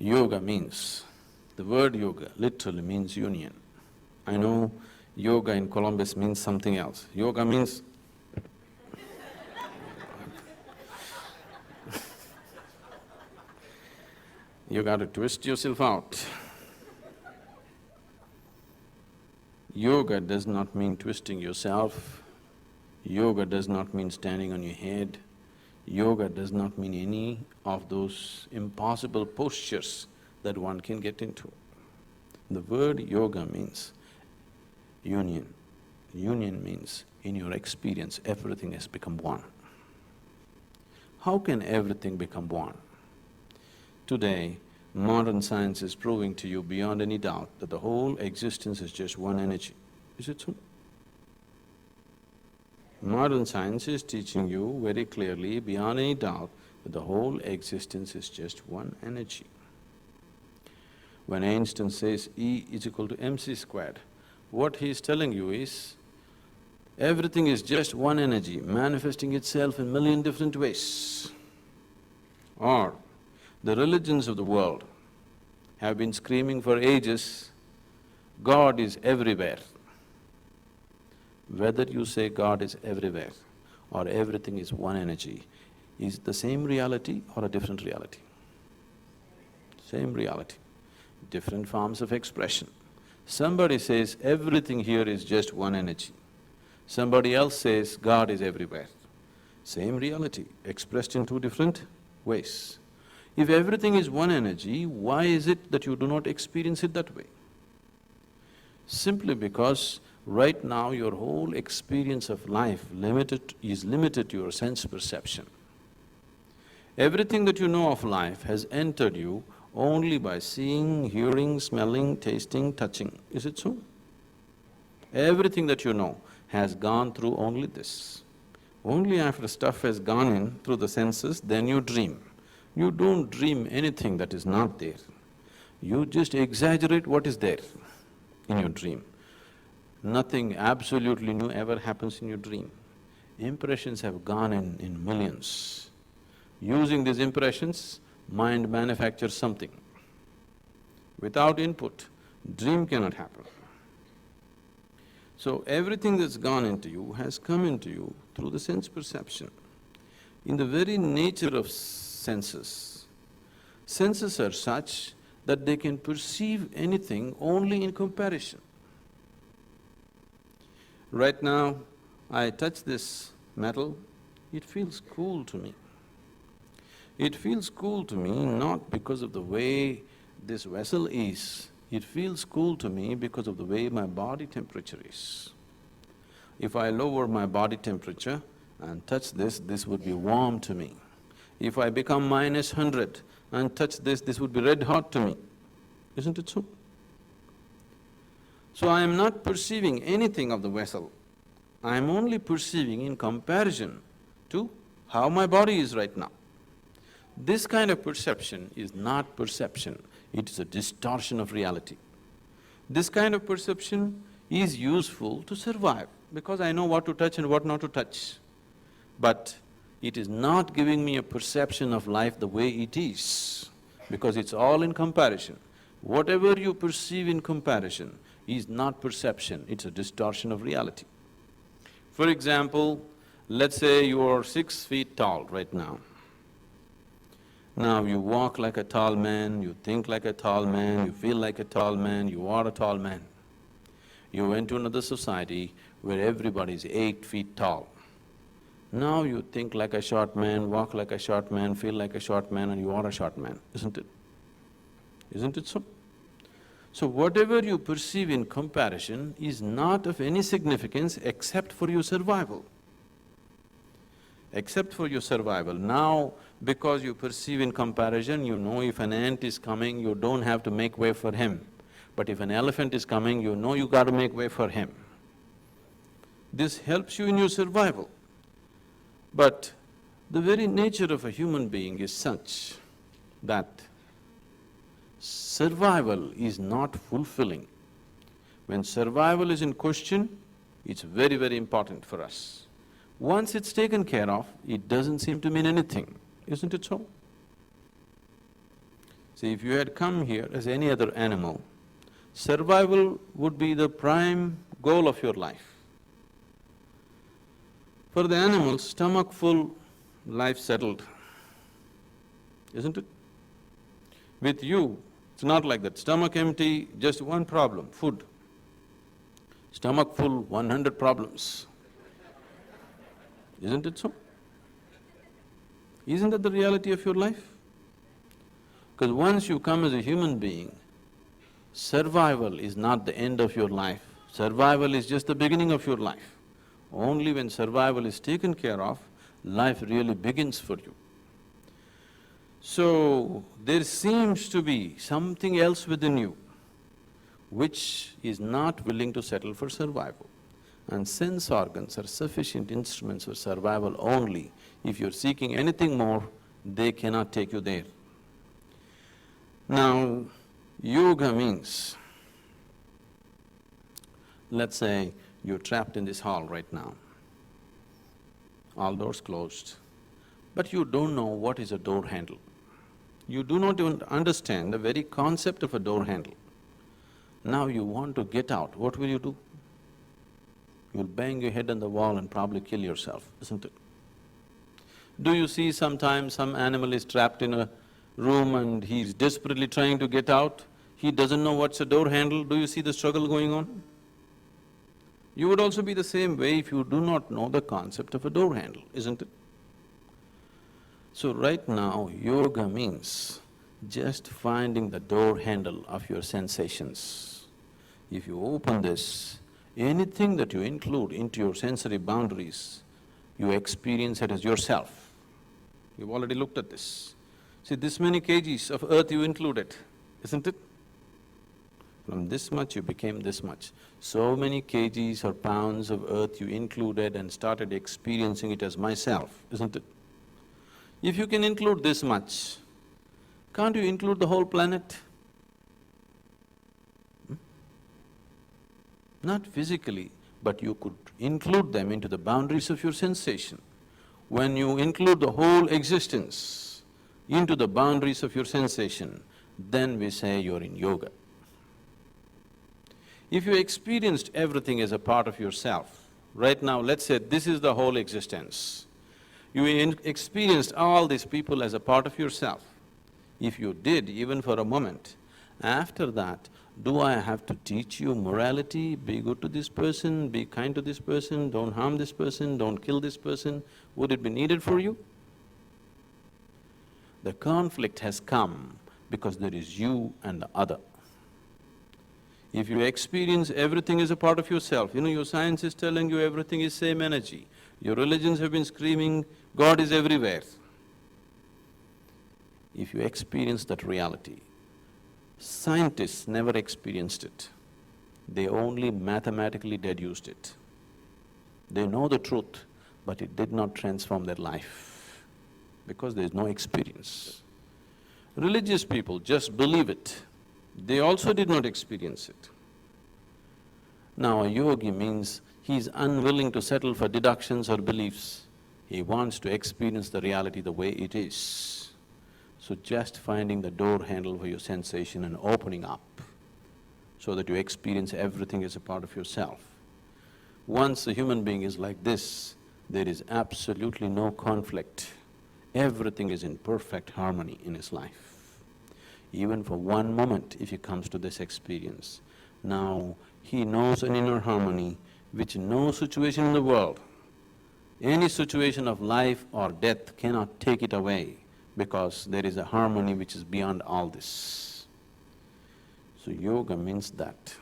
Yoga means, the word yoga literally means union. I know yoga in Columbus means something else. Yoga means you got to twist yourself out. Yoga does not mean twisting yourself. Yoga does not mean standing on your head. Yoga does not mean any of those impossible postures that one can get into. The word yoga means union. Union means, in your experience, everything has become one. How can everything become one? Today, modern science is proving to you beyond any doubt that the whole existence is just one energy. Is it so? Modern science is teaching you very clearly, beyond any doubt, that the whole existence is just one energy. When Einstein says E is equal to mc squared, what he is telling you is, everything is just one energy manifesting itself in million different ways. Or, the religions of the world have been screaming for ages, God is everywhere. Whether you say God is everywhere or everything is one energy, is the same reality or a different reality? Same reality, different forms of expression. Somebody says everything here is just one energy. Somebody else says God is everywhere. Same reality, expressed in two different ways. If everything is one energy, why is it that you do not experience it that way? Simply because right now your whole experience of life is limited to your sense perception. Everything that you know of life has entered you only by seeing, hearing, smelling, tasting, touching. Is it so? Everything that you know has gone through only this. Only after stuff has gone in through the senses, then you dream. You don't dream anything that is not there. You just exaggerate what is there in your dream. Nothing absolutely new ever happens in your dream. Impressions have gone in millions. Using these impressions, mind manufactures something. Without input, dream cannot happen. So everything that's gone into you has come into you through the sense perception. In the very nature of senses, senses are such that they can perceive anything only in comparison. Right now, I touch this metal, it feels cool to me. It feels cool to me not because of the way this vessel is, it feels cool to me because of the way my body temperature is. If I lower my body temperature and touch this, this would be warm to me. If I become -100 and touch this would be red hot to me. Isn't it so? So I am not perceiving anything of the vessel, I am only perceiving in comparison to how my body is right now. This kind of perception is not perception, it is a distortion of reality. This kind of perception is useful to survive because I know what to touch and what not to touch. But it is not giving me a perception of life the way it is, because it's all in comparison. Whatever you perceive in comparison is not perception, it's a distortion of reality. For example, let's say you are 6 feet tall right now. Now you walk like a tall man, you think like a tall man, you feel like a tall man, you are a tall man. You went to another society where everybody is 8 feet tall. Now you think like a short man, walk like a short man, feel like a short man, and you are a short man, isn't it? Isn't it so? So whatever you perceive in comparison is not of any significance except for your survival. Except for your survival. Now, because you perceive in comparison, you know if an ant is coming, you don't have to make way for him. But if an elephant is coming, you know you got to make way for him. This helps you in your survival. But the very nature of a human being is such that survival is not fulfilling. When survival is in question, it's very, very important for us. Once it's taken care of, it doesn't seem to mean anything, isn't it so? See, if you had come here as any other animal, survival would be the prime goal of your life. For the animal, stomach full, life settled, isn't it? With you, it's not like that. Stomach empty, just one problem, food. Stomach full, 100 problems. Isn't it so? Isn't that the reality of your life? Because once you come as a human being, survival is not the end of your life. Survival is just the beginning of your life. Only when survival is taken care of, life really begins for you. So, there seems to be something else within you which is not willing to settle for survival. And sense organs are sufficient instruments for survival only. If you're seeking anything more, they cannot take you there. Now, yoga means, let's say you're trapped in this hall right now, all doors closed, but you don't know what is a door handle. You do not even understand the very concept of a door handle. Now you want to get out, what will you do? You'll bang your head on the wall and probably kill yourself, isn't it? Do you see sometimes some animal is trapped in a room and he's desperately trying to get out? He doesn't know what's a door handle, do you see the struggle going on? You would also be the same way if you do not know the concept of a door handle, isn't it? So right now, yoga means just finding the door handle of your sensations. If you open this, anything that you include into your sensory boundaries, you experience it as yourself. You've already looked at this. See, this many kgs of earth you included, isn't it? From this much you became this much. So many kgs or pounds of earth you included and started experiencing it as myself, isn't it? If you can include this much, can't you include the whole planet? Not physically, but you could include them into the boundaries of your sensation. When you include the whole existence into the boundaries of your sensation, then we say you're in yoga. If you experienced everything as a part of yourself, right now let's say this is the whole existence, you experienced all these people as a part of yourself. If you did, even for a moment, after that, do I have to teach you morality, be good to this person, be kind to this person, don't harm this person, don't kill this person? Would it be needed for you? The conflict has come because there is you and the other. If you experience everything as a part of yourself, your science is telling you everything is same energy, your religions have been screaming, God is everywhere. If you experience that reality, scientists never experienced it, they only mathematically deduced it. They know the truth, but it did not transform their life, because there is no experience. Religious people just believe it, they also did not experience it. Now a yogi means he is unwilling to settle for deductions or beliefs, he wants to experience the reality the way it is. So just finding the door handle for your sensation and opening up so that you experience everything as a part of yourself. Once a human being is like this, there is absolutely no conflict. Everything is in perfect harmony in his life. Even for one moment, if he comes to this experience, now he knows an inner harmony which no situation in the world, any situation of life or death cannot take it away, because there is a harmony which is beyond all this. So yoga means that.